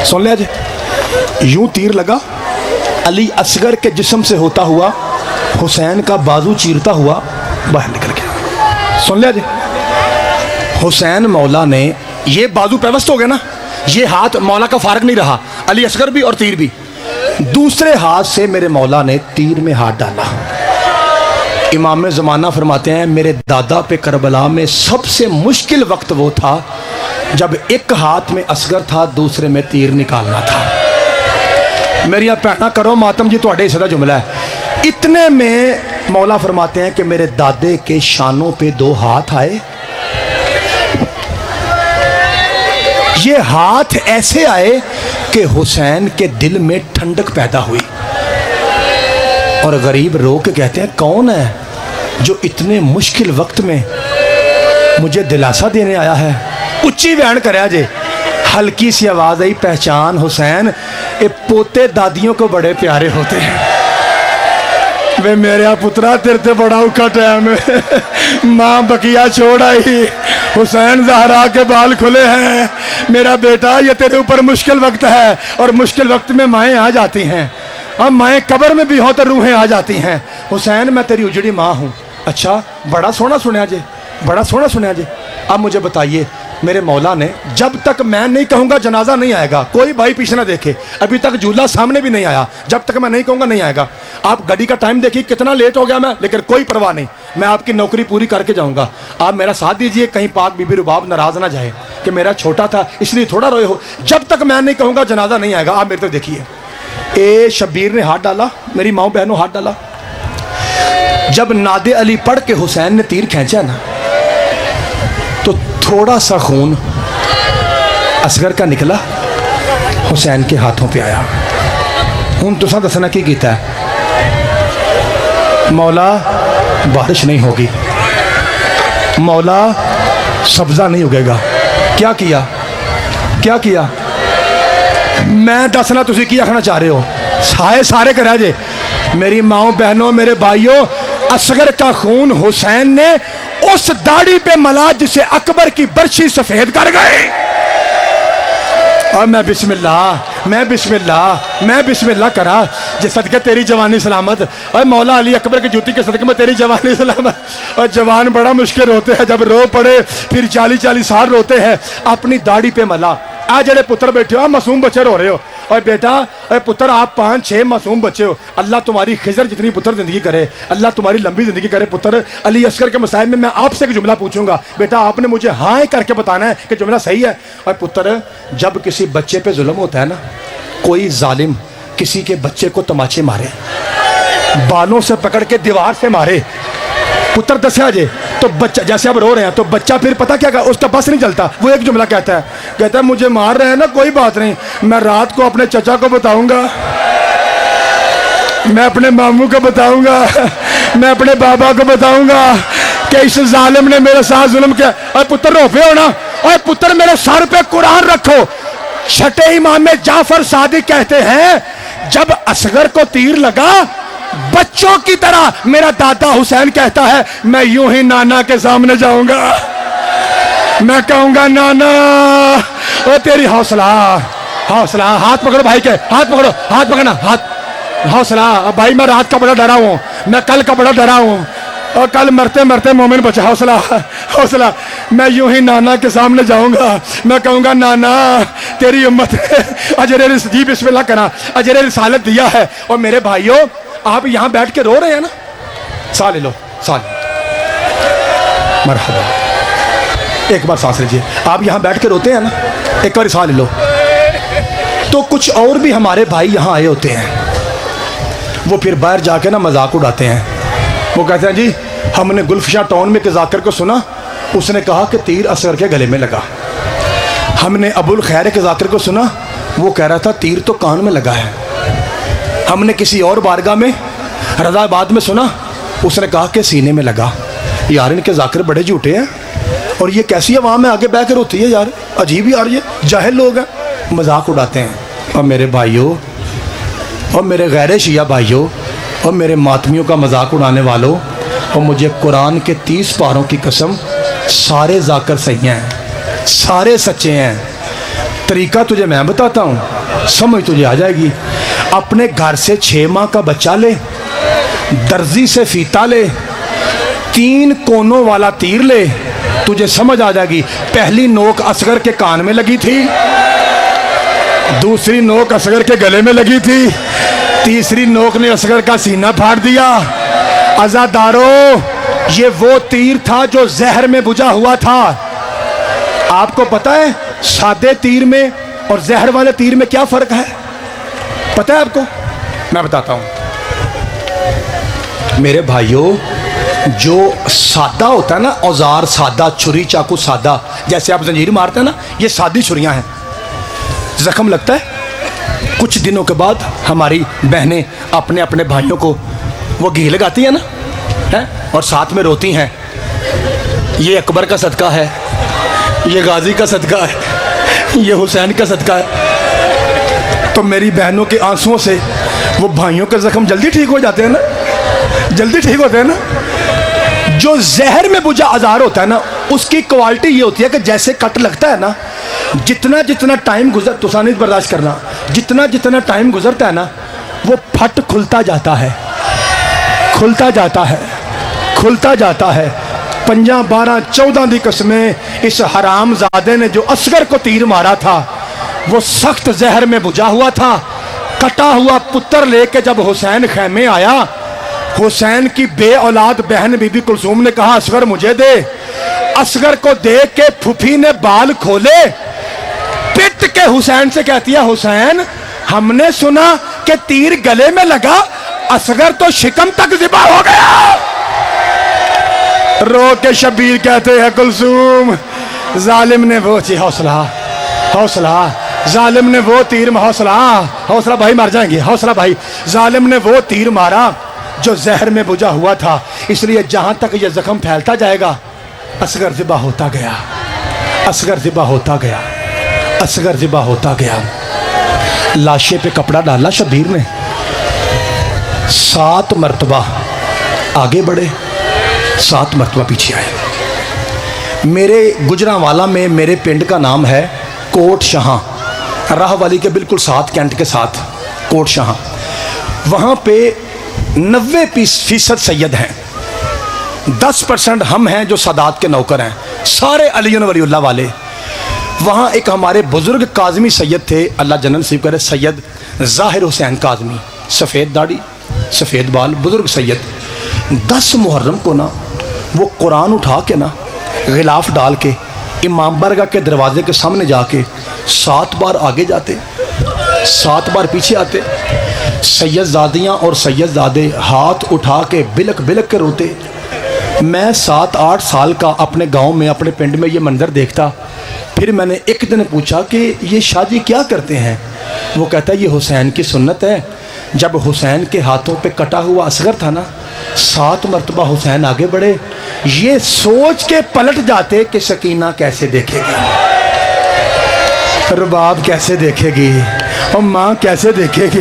सुन लिया जी। यूं तीर लगा, अली असगर के जिस्म से होता हुआ हुसैन का बाजू चीरता हुआ बाहर निकल गया। सुन लिया जी। हुसैन मौला ने, ये बाजू पेवस्त हो गया ना, ये हाथ मौला का फारक नहीं रहा, अली असगर भी और तीर भी। दूसरे हाथ से मेरे मौला ने तीर में हाथ डाला। इमाम ज़माना फरमाते हैं मेरे दादा पे करबला में सबसे मुश्किल वक्त वो था जब एक हाथ में असगर था, दूसरे में तीर निकालना था। मेरी भैना करो मातम जी, थोड़े हिस्से का जुमला है। इतने में मौला फरमाते हैं कि मेरे दादे के शानों पे दो हाथ आए। ये हाथ ऐसे आए कि हुसैन के दिल में ठंडक पैदा हुई। और गरीब रो के कहते हैं कौन है जो इतने मुश्किल वक्त में मुझे दिलासा देने आया है। उच्ची बयान कराया जे, हल्की सी आवाज आई, पहचान हुसैन, ये पोते दादियों को बड़े प्यारे होते हैं। वे मेरा पुत्रा तेरे ते बड़ा औखा टाइम है, माँ बकिया छोड़ आई, हुसैन ज़हरा के बाल खुले हैं। मेरा बेटा ये तेरे ऊपर मुश्किल वक्त है, और मुश्किल वक्त में माएँ आ जाती हैं। अब माएँ कब्र में भी हों तो रूहें आ जाती हैं। हुसैन मैं तेरी उजड़ी माँ हूँ। अच्छा, बड़ा सोना सुनया जे, बड़ा सोना सुनया जे। अब मुझे बताइए, मेरे मौला ने, जब तक मैं नहीं कहूँगा जनाजा नहीं आएगा, कोई भाई पीछे ना देखे, अभी तक झूला सामने भी नहीं आया, जब तक मैं नहीं कहूँगा नहीं आएगा। आप गाड़ी का टाइम देखिए कितना लेट हो गया मैं, लेकिन कोई परवाह नहीं, मैं आपकी नौकरी पूरी करके जाऊँगा। आप मेरा साथ दीजिए, कहीं पाक बीबी रुबाब नाराज ना जाए कि मेरा छोटा था इसलिए थोड़ा रोए हो। जब तक मैं नहीं कहूँगा जनाजा नहीं आएगा। आप मेरे तो देखिए, ए शब्बीर ने हाथ डाला, मेरी माँ बहनों हाथ डाला। जब नादे अली पढ़ के हुसैन ने तीर खींचा ना, तो थोड़ा सा खून असगर का निकला, हुसैन के हाथों पे आया। हूँ तुसा दसना की कीता है, मौला बारिश नहीं होगी, मौला सब्जा नहीं उगेगा। क्या किया, क्या किया? मैं दसना तुसी की आखना चाह रहे हो, सारे सारे करा जे। मेरी माओ बहनों मेरे भाइयों, असगर का खून हुसैन ने उस दाढ़ी पे मला जिसे अकबर की बर्छी सफेद कर गए। और मैं बिस्मिल्लाह करा जे सदके तेरी जवानी सलामत। और मौला अली अकबर की जूती के सदके में तेरी जवानी सलामत। और जवान बड़ा मुश्किल होते हैं, जब रो पड़े फिर 40-40 साल रोते हैं। अपनी दाढ़ी पे मला। आज जड़े पुत्र बैठे हो, मासूम बच्चे रो रहे हो, और बेटा अरे पुत्र आप 5-6 मासूम बच्चे हो, अल्लाह तुम्हारी खिजर जितनी पुत्र जिंदगी करे, अल्लाह तुम्हारी लंबी जिंदगी करे। पुत्र अली असगर के मसाइल में मैं आपसे एक जुमला पूछूंगा, बेटा आपने मुझे हाँ करके बताना है कि जुमला सही है। और पुत्र जब किसी बच्चे पे जुल्म होता है ना, कोई जालिम किसी के बच्चे को तमाचे मारे, बालों से पकड़ के दीवार से मारे, पुत्र दसिया जे, तो बच्चा जैसे अब रो रहे हैं तो बच्चा फिर पता क्या कर, उसका बस नहीं चलता, वो एक जुमला कहता है मुझे मार रहे हैं ना, कोई बात नहीं, मैं रात को अपने चचा को बताऊंगा, मैं अपने मामू को बताऊंगा, मैं अपने बाबा को बताऊंगा कि इस जालिम ने मेरे साथ जुल्म किया। और पुत्र रोफे हो ना, और पुत्र मेरे सर पे कुरान रखो। छठे इमाम में जाफर सादिक कहते हैं जब असगर को तीर लगा, बच्चों की तरह मेरा दादा हुसैन कहता है मैं यूं ही नाना के सामने जाऊंगा, मैं कहूंगा नाना ओ तेरी हौसला, हौसला, हाथ पकड़ो भाई के, हाथ पकड़ो, हाथ पकड़ना, हाथ, हौसला। भाई मैं रात का बड़ा डरा हूं, मैं कल का बड़ा डरा हूं, और कल मरते मरते मोमिन बचा। हौसला, हौसला, मैं यूं ही नाना के सामने जाऊंगा, मैं कहूंगा नाना तेरी उम्मत अजरे जी बिस्मिल्लाह करा, अजरे रिसालत दिया है। और मेरे भाइयों आप यहां बैठ के रो रहे हैं ना, सा ले लो, सा मरहबा, एक बार सांस लीजिए। आप यहां बैठ के रोते हैं ना, एक बार सा ले लो। तो कुछ और भी हमारे भाई यहां आए होते हैं, वो फिर बाहर जाके ना मजाक उड़ाते हैं। वो कहते हैं जी हमने गुलफशा टाउन में के जाकिर को सुना, उसने कहा कि तीर असगर के गले में लगा। हमने अबुल खैर के जाकिर को सुना, वो कह रहा था तीर तो कान में लगा है। हमने किसी और बारगाह में रज़ाबाद में सुना, उसने कहा कि सीने में लगा। यार इनके जाकिर बड़े झूठे हैं, और ये कैसी आवाम में आगे बह कर होती है यार, अजीब यार, ये जाहिल लोग हैं, मजाक उड़ाते हैं। और मेरे भाइयों और मेरे गैर शिया भाइयों और मेरे मातमियों का मजाक उड़ाने वालों, और मुझे कुरान के 30 पारों की कसम, सारे जाकिर सही हैं, सारे सच्चे हैं। तरीका तुझे मैं बताता हूँ, समझ तुझे आ जाएगी। अपने घर से 6 माह का बच्चा ले, दर्जी से फीता ले, 3 कोनों वाला तीर ले, तुझे समझ आ जाएगी। पहली नोक असगर के कान में लगी थी, दूसरी नोक असगर के गले में लगी थी, तीसरी नोक ने असगर का सीना फाड़ दिया। अज़ादारों, ये वो तीर था जो जहर में बुझा हुआ था। आपको पता है सादे तीर में और जहर वाले तीर में क्या फर्क है? पता है आपको? मैं बताता हूं मेरे भाइयों। जो सादा होता है ना, औजार सादा, छुरी चाकू सादा, जैसे आप जंजीर मारते हैं ना, ये सादी छुरियां हैं। जख्म लगता है, कुछ दिनों के बाद हमारी बहनें अपने अपने भाइयों को वो घी लगाती है ना, है? और साथ में रोती हैं, ये अकबर का सदका है, ये गाजी का सदका है, ये हुसैन का सदका है। तो मेरी बहनों के आंसुओं से वो भाइयों के जख्म जल्दी ठीक हो जाते हैं ना, जल्दी ठीक होते हैं ना। जो जहर में बुझा आजार होता है ना, उसकी क्वालिटी ये होती है कि जैसे कट लगता है ना, जितना जितना टाइम गुजर, तुसानित बर्दाश्त करना, जितना जितना टाइम गुजरता है ना, वो फट खुलता जाता है, खुलता जाता है, खुलता जाता है। 5, 12, 14 दी कसमें इस हरामजादे ने जो असगर को तीर मारा था, वो सख्त जहर में बुझा हुआ था। कटा हुआ पुत्र लेके जब हुसैन खैमे आया, हुसैन की बे औलाद बहन बीबी कुलसूम ने कहा असगर मुझे दे। असगर को देख के फूफी ने बाल खोले, पिट के हुसैन से कहती है हुसैन, हमने सुना कि तीर गले में लगा, असगर तो शिकम तक ज़िबा हो गया। रो के शबीर कहते हैं कुलसूम, जालिम ने वो ची हौसला, हौसला, जालिम ने वो तीर, हौसला, हौसला भाई मर जाएंगे, हौसला भाई। जालिम ने वो तीर मारा जो जहर में बुझा हुआ था, इसलिए जहां तक ये जख्म फैलता जाएगा, असगर ज़िबा होता गया, असगर ज़िबा होता गया, असगर ज़िबा होता गया। लाशे पे कपड़ा डाला शबीर ने, 7 मरतबा आगे बढ़े, 7 मरतबा पीछे आए। मेरे गुजरांवाला में मेरे पिंड का नाम है कोट शाह, राहवाली के बिल्कुल साथ, कैंट के साथ कोट शाह। वहाँ पे 90% सैयद हैं, 10% हम हैं जो सादात के नौकर हैं, सारे अली वलीउल्लाह वाले। वहाँ एक हमारे बुजुर्ग काज़मी सैयद थे, अल्लाह जन्नत नसीब करे, सैयद ज़ाहिर हुसैन काज़मी, सफ़ेद दाढ़ी सफ़ेद बाल, बुजुर्ग सैयद। 10 मुहर्रम को ना वो कुरान उठा के ना गिलाफ डाल के इमाम बरगाह के दरवाजे के सामने जाके 7 बार आगे जाते, 7 बार पीछे आते। सैयदजादियाँ और सैयदजादे हाथ उठा के बिलक बिलक के रोते। मैं 7-8 साल का अपने गांव में, अपने पिंड में ये मंजर देखता। फिर मैंने एक दिन पूछा कि ये शाह जी क्या करते हैं? वो कहता है ये हुसैन की सुन्नत है। जब हुसैन के हाथों पे कटा हुआ असगर था ना, 7 मरतबा हुसैन आगे बढ़े, ये सोच के पलट जाते कि सकीना कैसे देखेगी, रुबाब कैसे देखेगी और माँ कैसे देखेगी।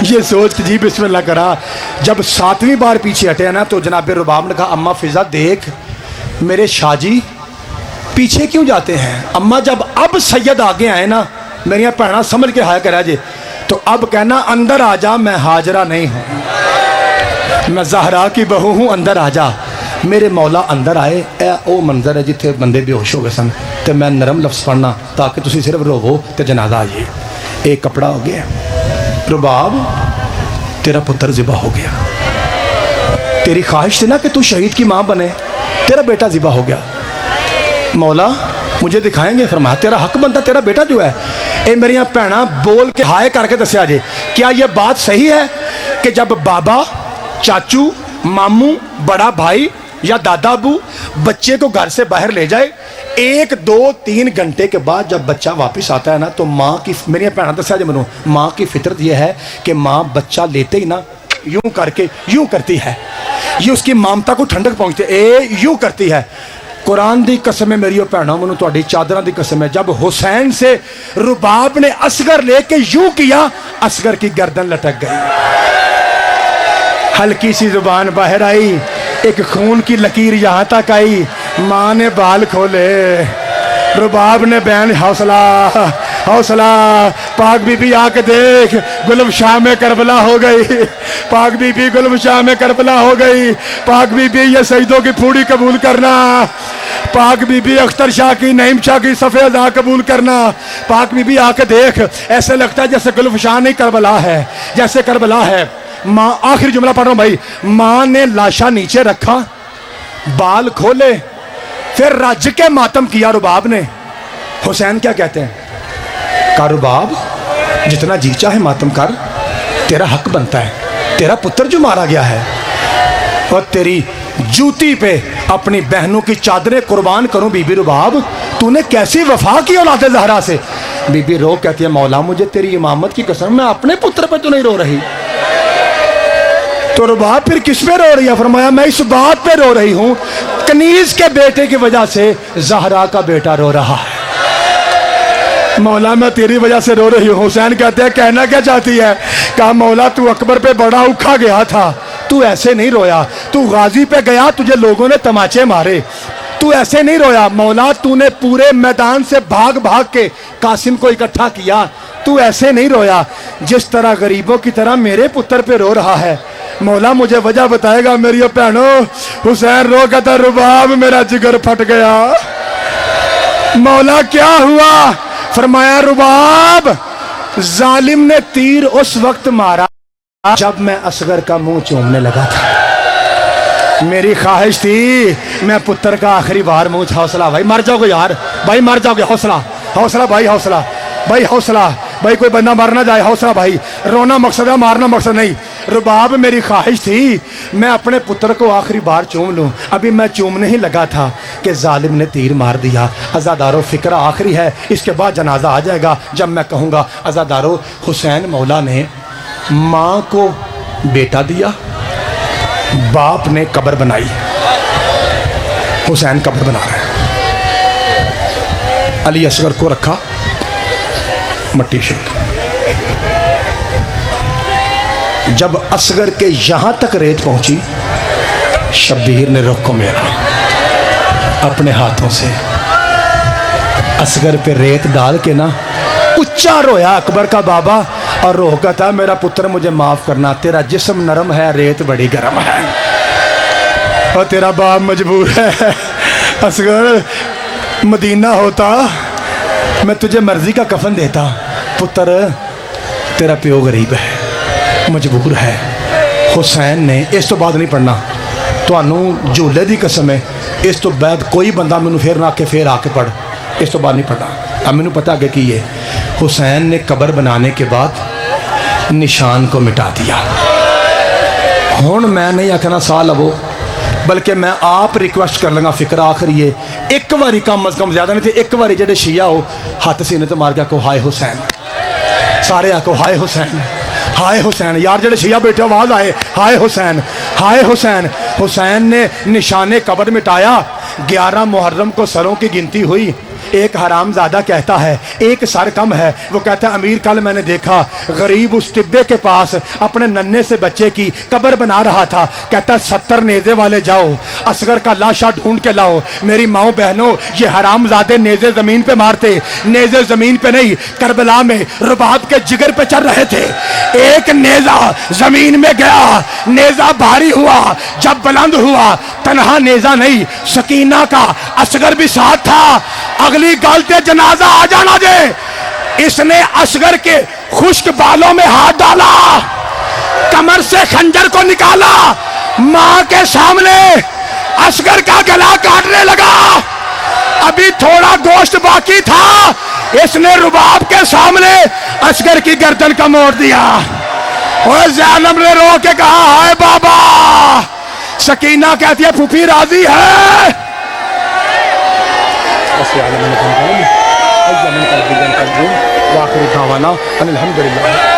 ये सोच के जी बिस्मिल्लाह करा। जब 7वीं बार पीछे हटे ना, तो जनाब रुबाब ने कहा अम्मा फिजा देख, मेरे शाहजी पीछे क्यों जाते हैं? अम्मा जब अब सैयद आगे आए ना, मेरिया भैना समझ के हाया करा जे, तो अब कहना अंदर आ जा, मैं हाजरा नहीं हूँ, मैं ज़हरा की बहू हूँ, अंदर आ जा। मेरे मौला अंदर आए। ओ मंजर है जिथे बंदे बेहोश हो गए सन, तो मैं नरम लफ्ज़ पढ़ना ताकि तुसी सिर्फ रोवो तो जनाजा आ जाए। एक कपड़ा हो गया, रुबाब तेरा पुत्र ज़िबा हो गया, तेरी ख्वाहिश थी ना कि तू शहीद की माँ बने, तेरा बेटा ज़िबा हो गया। मौला मुझे दिखाएंगे? फरमाया तेरा हक बनता, तेरा बेटा जो है। ए मेरिया भैना बोल के हाय करके दसिया जे, क्या यह बात सही है कि जब बाबा, चाचू, मामू, बड़ा भाई या दादा अबू बच्चे को घर से बाहर ले जाए, 1, 2, 3 घंटे के बाद जब बच्चा वापस आता है ना, तो माँ की, मेरी भैन दसा जो मैं, माँ की फितरत यह है कि माँ बच्चा लेते ही ना यूं करके यूं करती है, ये उसकी ममता को ठंडक पहुँचती है, यूं करती है। कुरान दी कसम है मेरी भैनों, मैनू तुहाडी चादरां दी कसम है, जब हुसैन से रुबाब ने असगर लेके यूं किया, असगर की गर्दन लटक गई, हल्की सी जुबान बाहर आई, एक खून की लकीर यहाँ तक आई। माँ ने बाल खोले, रुबाब ने बयान, हौसला हौसला। पाक बीबी आके देख, गुलमशाह में करबला हो गई। पाक बीबी गुलमशाह में करबला हो गई। पाक बीबी ये सईदों की फूड़ी कबूल करना। पाक बीबी अख्तर शाह की, नईम शाह की सफ़ेद आ कबूल करना। पाक बीबी आके देख, ऐसे लगता है जैसे गुलमशाह नहीं करबला है, जैसे करबला है। माँ, आखिरी जुमला पढ़ रहा हूं भाई। माँ ने लाशा नीचे रखा, बाल खोले, फिर रज के मातम किया रुबाब ने। हुसैन क्या कहते हैं? का रुबाब, जितना जी चाहे मातम कर, तेरा हक बनता है। तेरा पुत्र जो मारा गया है, और तेरी जूती पे अपनी बहनों की चादरें कुर्बान करूं। बीबी रुबाब, तूने कैसी वफा की औलाद ज़हरा से। बीबी रो कहती है, मौला मुझे तेरी इमामत की कसम, मैं अपने पुत्र पे तो नहीं रो रही। तो रुबाब फिर किस पे रो रही है? फरमाया, मैं इस बात पे रो रही हूं, कनीज के बेटे की वजह से ज़हरा का बेटा रो रहा है। मौला मैं तेरी वजह से रो रही हूँ। हुसैन कहते हैं, कहना क्या चाहती है? कहा, मौला तू अकबर पे बड़ा उखा गया था, तू ऐसे नहीं रोया। तू गाजी पे गया, तुझे लोगों ने तमाचे मारे, तू ऐसे नहीं रोया। मौला तूने पूरे मैदान से भाग भाग के कासिम को इकट्ठा किया, तू ऐसे नहीं रोया। जिस तरह गरीबों की तरह मेरे पुत्र पे रो रहा है। मौला मुझे वजह बताएगा। मेरी बहनों, हुसैन रो कहता, रुबाब मेरा जिगर फट गया। मौला क्या हुआ? फरमाया, रुबाब, जालिम ने तीर उस वक्त मारा जब मैं असगर का मुंह चूमने लगा था। मेरी ख्वाहिश थी मैं पुत्र का आखिरी बार मुंह। हौसला भाई, मर जाओगे यार भाई, मर जाओगे। हौसला, हौसला भाई, हौसला भाई, हौसला भाई, कोई बंदा मर ना जाए। हौसला भाई, रोना मकसद है, मारना मकसद नहीं। रुबाब, मेरी ख्वाहिश थी मैं अपने पुत्र को आखिरी बार चूम लूं। अभी मैं चूमने ही लगा था कि जालिम ने तीर मार दिया। अज़ादारो, फिक्र आखिरी है, इसके बाद जनाजा आ जाएगा जब मैं कहूँगा। अज़ादारो, हुसैन मौला ने माँ को बेटा दिया, बाप ने कब्र बनाई। हुसैन कब्र बना रहे हैं, अली असगर को रखा, मट्टी शेक। जब असगर के यहां तक रेत पहुंची, शब्बीर ने रुख को मेरा अपने हाथों से असगर पे रेत डाल के ना उच्चा रोया अकबर का बाबा, और रो कहता, मेरा पुत्र मुझे माफ करना, तेरा जिस्म नरम है, रेत बड़ी गर्म है, और तेरा बाप मजबूर है। असगर, मदीना होता मैं तुझे मर्जी का कफन देता। पुत्र, तेरा प्यो गरीब है, मजबूर है। हुसैन ने, इस तो बाद नहीं पढ़ना, तो झूले की कसम है, इस तो बाद कोई बंदा मैनू फिर ना आके फिर आके पढ़, इस तो बाद नहीं पढ़ना। अब मैनू पता आगे की है। हुसैन ने कब्र बनाने के बाद निशान को मिटा दिया। हुण मैं नहीं आखना साह लवो, बल्कि मैं आप रिक्वेस्ट कर लगा, फिक्र आखिरी है, एक बारी कम अज कम, ज्यादा नहीं थे, एक बारी जो शिया हो हाथ सीने तो मार के आखो, हाय हुसैन। सारे आखो, हाय हुसैन, हाय हुसैन। यार जो शिया बैठे आवाज आए, हाय हुसैन, हाय हुसैन। हुसैन ने निशाने कब्र मिटाया। 11 मुहर्रम को सरों की गिनती हुई। एक हरामजादा कहता है एक सर कम है। वो कहता है, अमीर, कल मैंने देखा गरीब उस टिब्बे के पास अपने नन्हे से बच्चे की कब्र बना रहा था। कहता है, 70 नेज़े वाले जाओ, असगर का लाशा ढूंढ के लाओ। मेरी माओ बहनों, ये हरामजादे नेज़े जमीन पे मारते, नेज़े जमीन पे नहीं, करबला में रुबाब के जिगर पे चल रहे थे। एक नेज़ा जमीन में गया, नेज़ा भारी हुआ, जब बुलंद हुआ, तनहा नेज़ा नहीं, सकीना का असगर भी साथ था। अगली गलते जनाजा आ जाना दे। इसने असगर के खुश्क बालों में हाथ डाला, कमर से खंजर को निकाला, मां के सामने असगर का गला काटने लगा। अभी थोड़ा गोश्त बाकी था, इसने रुबाब के सामने असगर की गर्दन का मोड़ दिया। और ज़ैनब ने रो के कहा, हाय बाबा। सकीना कहती है, फूफी राजी है। अल्हम्दुलिल्लाह।